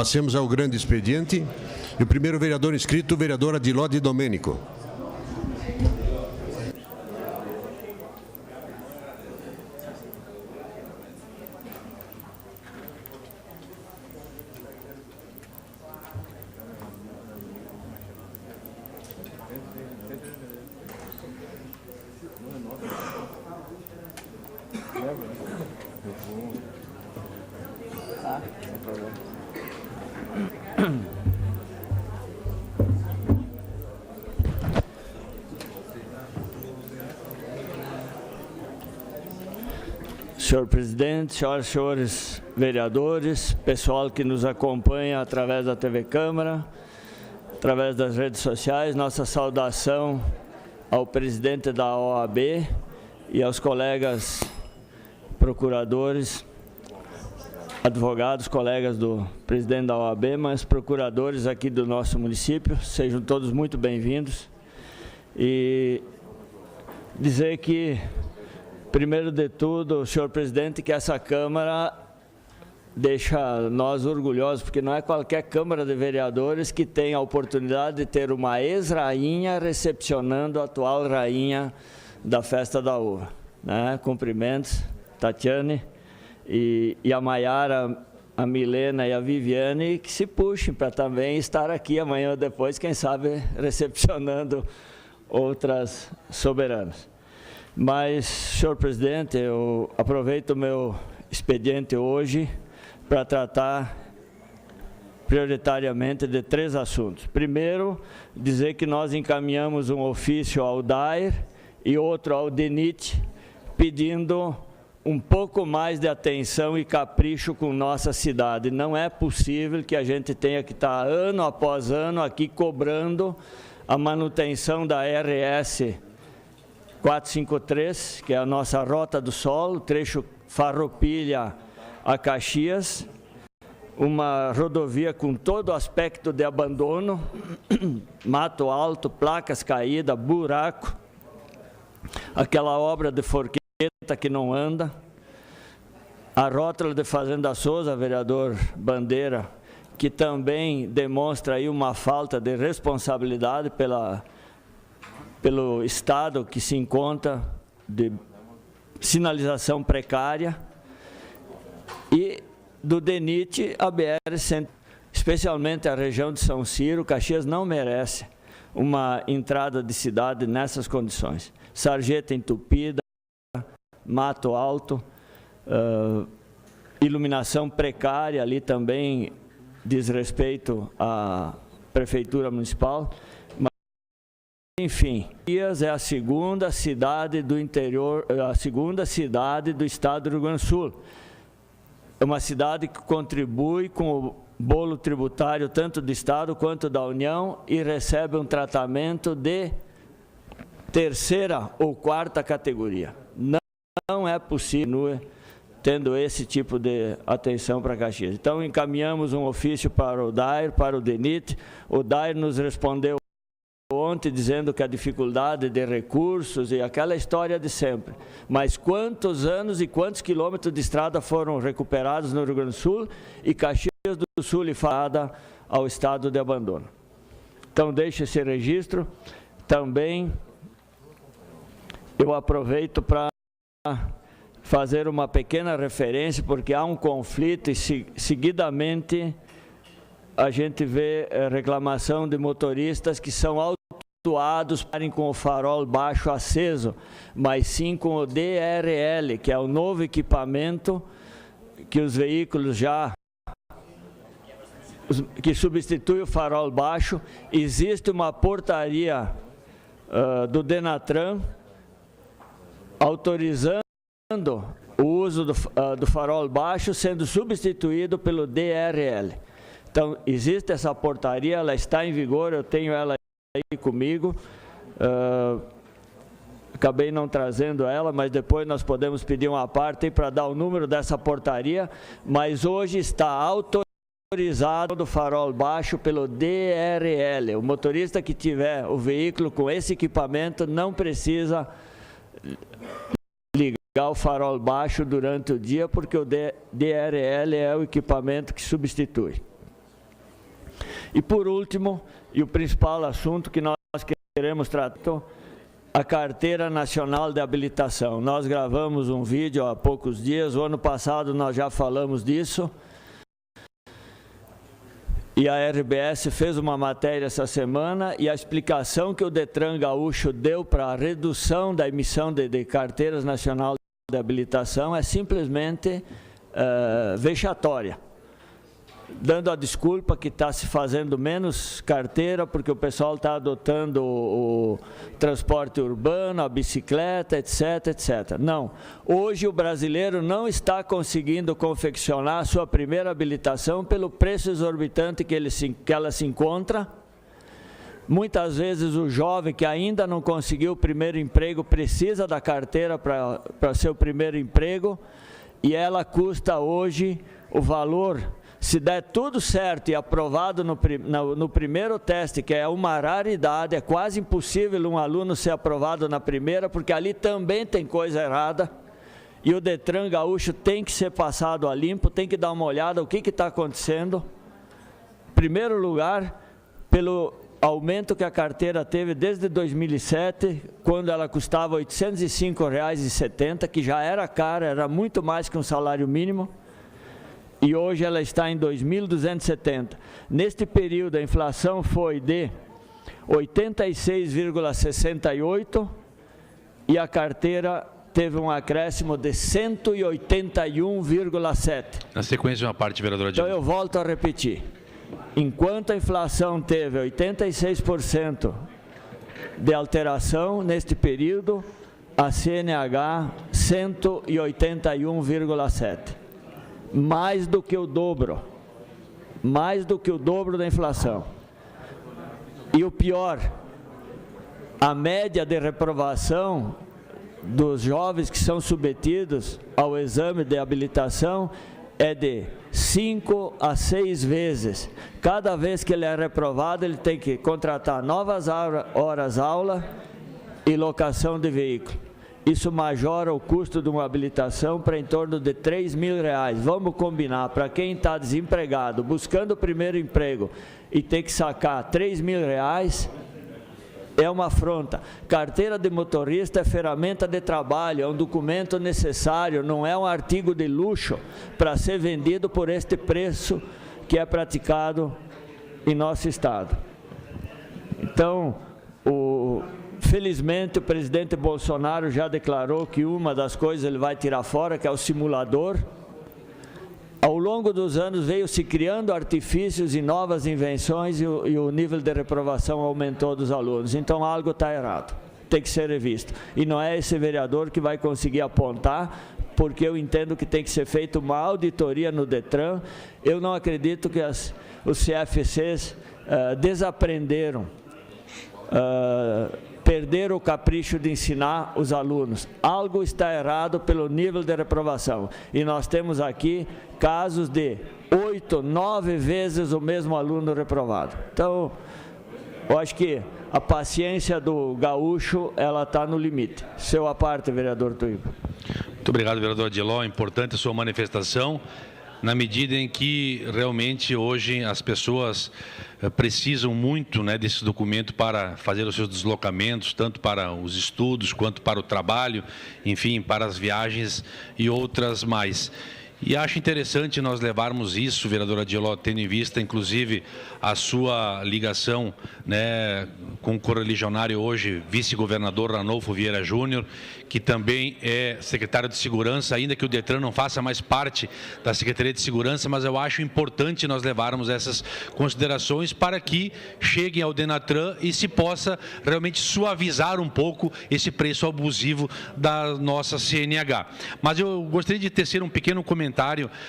Passemos ao grande expediente. E o primeiro vereador inscrito, o vereador Adiló de Domênico. Senhor presidente, senhoras e senhores vereadores, pessoal que nos acompanha através da TV Câmara, através das redes sociais, nossa saudação ao presidente da OAB e aos colegas procuradores, advogados, colegas do presidente da OAB, mas procuradores aqui do nosso município, sejam todos muito bem-vindos. E dizer que, primeiro de tudo, senhor presidente, que essa Câmara deixa nós orgulhosos, porque não é qualquer Câmara de Vereadores que tem a oportunidade de ter uma ex-rainha recepcionando a atual rainha da Festa da Uva. Né? Cumprimentos, Tatiane e a Maiara, a Milena e a Viviane, que se puxem para também estar aqui amanhã ou depois, quem sabe, recepcionando outras soberanas. Mas, senhor presidente, eu aproveito o meu expediente hoje para tratar prioritariamente de 3 assuntos. Primeiro, dizer que nós encaminhamos um ofício ao DAER e outro ao DENIT, pedindo um pouco mais de atenção e capricho com nossa cidade. Não é possível que a gente tenha que estar ano após ano aqui cobrando a manutenção da RS 453, que é a nossa Rota do Sol, trecho Farroupilha a Caxias, uma rodovia com todo aspecto de abandono, mato alto, placas caídas, buraco, aquela obra de forqueta que não anda, a rótula de Fazenda Souza, vereador Bandeira, que também demonstra aí uma falta de responsabilidade pelo estado que se encontra de sinalização precária, e do DENIT a BR-100, especialmente a região de São Ciro. Caxias não merece uma entrada de cidade nessas condições. Sarjeta entupida, mato alto, iluminação precária, ali também diz respeito à Prefeitura Municipal. Enfim, Caxias é a segunda cidade do interior, a segunda cidade do estado do Rio Grande do Sul. É uma cidade que contribui com o bolo tributário tanto do estado quanto da União e recebe um tratamento de 3ª ou 4ª categoria. Não é possível tendo esse tipo de atenção para Caxias. Então, encaminhamos um ofício para o DAER, para o DENIT. O DAER nos respondeu ontem dizendo que a dificuldade de recursos e aquela história de sempre. Mas quantos anos e quantos quilômetros de estrada foram recuperados no Rio Grande do Sul e Caxias do Sul e fada ao estado de abandono? Então, deixe esse registro. Também eu aproveito para fazer uma pequena referência, porque há um conflito e seguidamente a gente vê reclamação de motoristas que são autuados com o farol baixo aceso, mas sim com o DRL, que é o novo equipamento que os veículos que substitui o farol baixo. Existe uma portaria do Denatran autorizando o uso do farol baixo sendo substituído pelo DRL. Então, existe essa portaria, ela está em vigor, eu tenho ela aí comigo. Acabei não trazendo ela, mas depois nós podemos pedir uma parte para dar o número dessa portaria, mas hoje está autorizado do farol baixo pelo DRL. O motorista que tiver o veículo com esse equipamento não precisa ligar o farol baixo durante o dia, porque o DRL é o equipamento que substitui. E por último, e o principal assunto que nós queremos tratar, a Carteira Nacional de Habilitação. Nós gravamos um vídeo há poucos dias, o ano passado nós já falamos disso, e a RBS fez uma matéria essa semana, e a explicação que o Detran Gaúcho deu para a redução da emissão de carteiras nacional de habilitação é simplesmente vexatória, dando a desculpa que está se fazendo menos carteira porque o pessoal está adotando o transporte urbano, a bicicleta, etc, etc. Não, hoje o brasileiro não está conseguindo confeccionar a sua primeira habilitação pelo preço exorbitante que ela se encontra. Muitas vezes o jovem que ainda não conseguiu o primeiro emprego precisa da carteira para seu primeiro emprego, e ela custa hoje o valor. Se der tudo certo e aprovado no primeiro teste, que é uma raridade, é quase impossível um aluno ser aprovado na primeira, porque ali também tem coisa errada, e o Detran Gaúcho tem que ser passado a limpo, tem que dar uma olhada o que está acontecendo. Em primeiro lugar, pelo aumento que a carteira teve desde 2007, quando ela custava R$ 805,70, que já era cara, era muito mais que um salário mínimo, e hoje ela está em 2.270. Neste período, a inflação foi de 86,68 e a carteira teve um acréscimo de 181,7. Na sequência, uma parte, vereadora Adiló. Então, eu volto a repetir. Enquanto a inflação teve 86% de alteração neste período, a CNH 181,7. Mais do que o dobro da inflação. E o pior, a média de reprovação dos jovens que são submetidos ao exame de habilitação é de 5 a 6 vezes. Cada vez que ele é reprovado, ele tem que contratar novas horas-aula e locação de veículo. Isso majora o custo de uma habilitação para em torno de R$ 3.000. Vamos combinar, para quem está desempregado, buscando o primeiro emprego e tem que sacar R$ 3.000, é uma afronta. Carteira de motorista é ferramenta de trabalho, é um documento necessário, não é um artigo de luxo para ser vendido por este preço que é praticado em nosso estado. Então, felizmente, o presidente Bolsonaro já declarou que uma das coisas ele vai tirar fora, que é o simulador. Ao longo dos anos veio se criando artifícios e novas invenções e o nível de reprovação aumentou dos alunos. Então, algo está errado, tem que ser revisto. E não é esse vereador que vai conseguir apontar, porque eu entendo que tem que ser feita uma auditoria no Detran. Eu não acredito que os CFCs desaprenderam, perderam o capricho de ensinar os alunos. Algo está errado pelo nível de reprovação. E nós temos aqui casos de 8, 9 vezes o mesmo aluno reprovado. Então, eu acho que a paciência do gaúcho, ela está no limite. Seu à parte, vereador Tuiba. Muito obrigado, vereador Adiló. Importante a sua manifestação, na medida em que realmente hoje as pessoas precisam muito, né, desse documento para fazer os seus deslocamentos, tanto para os estudos quanto para o trabalho, enfim, para as viagens e outras mais. E acho interessante nós levarmos isso, vereador Adiló, tendo em vista, inclusive, a sua ligação, né, com o correligionário hoje, vice-governador Ranolfo Vieira Júnior, que também é secretário de Segurança, ainda que o Detran não faça mais parte da Secretaria de Segurança, mas eu acho importante nós levarmos essas considerações para que cheguem ao Denatran e se possa realmente suavizar um pouco esse preço abusivo da nossa CNH. Mas eu gostaria de tecer um pequeno comentário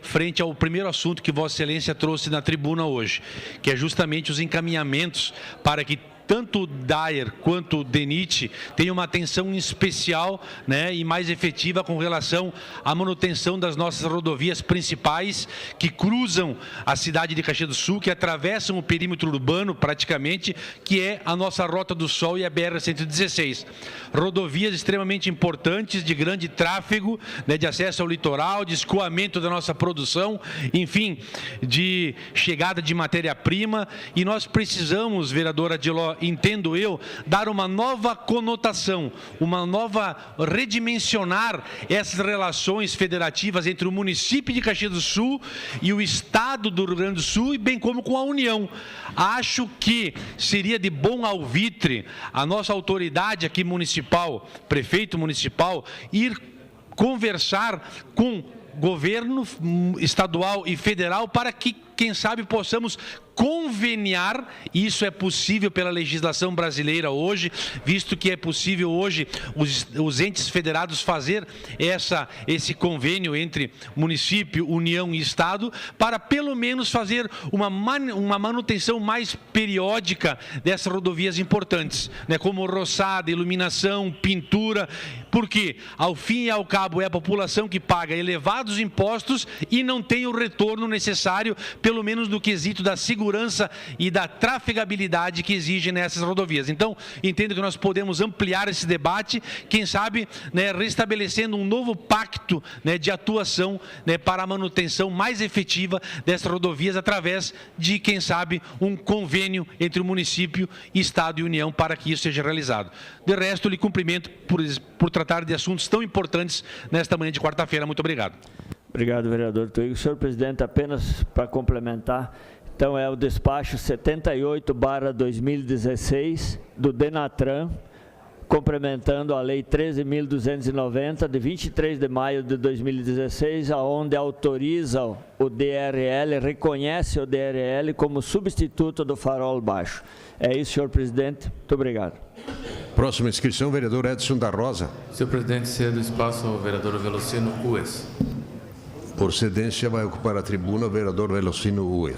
frente ao primeiro assunto que Vossa Excelência trouxe na tribuna hoje, que é justamente os encaminhamentos para que tanto o DAER quanto o DENIT tenham uma atenção especial, né, e mais efetiva com relação à manutenção das nossas rodovias principais que cruzam a cidade de Caxias do Sul, que atravessam o perímetro urbano praticamente, que é a nossa Rota do Sol e a BR-116. Rodovias extremamente importantes, de grande tráfego, né, de acesso ao litoral, de escoamento da nossa produção, enfim, de chegada de matéria-prima, e nós precisamos, vereadora Adiló, entendo eu, dar uma nova conotação, uma nova redimensionar essas relações federativas entre o município de Caxias do Sul e o estado do Rio Grande do Sul, e bem como com a União. Acho que seria de bom alvitre a nossa autoridade aqui municipal, prefeito municipal, ir conversar com governo estadual e federal para que, quem sabe, possamos conveniar. Isso é possível pela legislação brasileira hoje, visto que é possível hoje os entes federados fazer esse convênio entre município, União e Estado, para pelo menos fazer uma manutenção mais periódica dessas rodovias importantes, né, como roçada, iluminação, pintura, porque ao fim e ao cabo é a população que paga elevados impostos e não tem o retorno necessário, pelo menos no quesito da segurança e da trafegabilidade que exigem nessas rodovias. Então, entendo que nós podemos ampliar esse debate, quem sabe, né, restabelecendo um novo pacto, né, de atuação, né, para a manutenção mais efetiva dessas rodovias através de, quem sabe, um convênio entre o município, Estado e União para que isso seja realizado. De resto, lhe cumprimento por tratar de assuntos tão importantes nesta manhã de quarta-feira. Muito obrigado. Obrigado, vereador Tuígo. Senhor presidente, apenas para complementar, então é o despacho 78/2016 do DENATRAN, complementando a Lei 13.290, de 23 de maio de 2016, onde autoriza o DRL, reconhece o DRL como substituto do farol baixo. É isso, senhor presidente. Muito obrigado. Próxima inscrição, vereador Edson da Rosa. Senhor presidente, cedo espaço ao vereador Velocino Ues. Por cedência, vai ocupar a tribuna o vereador Velocino Ues.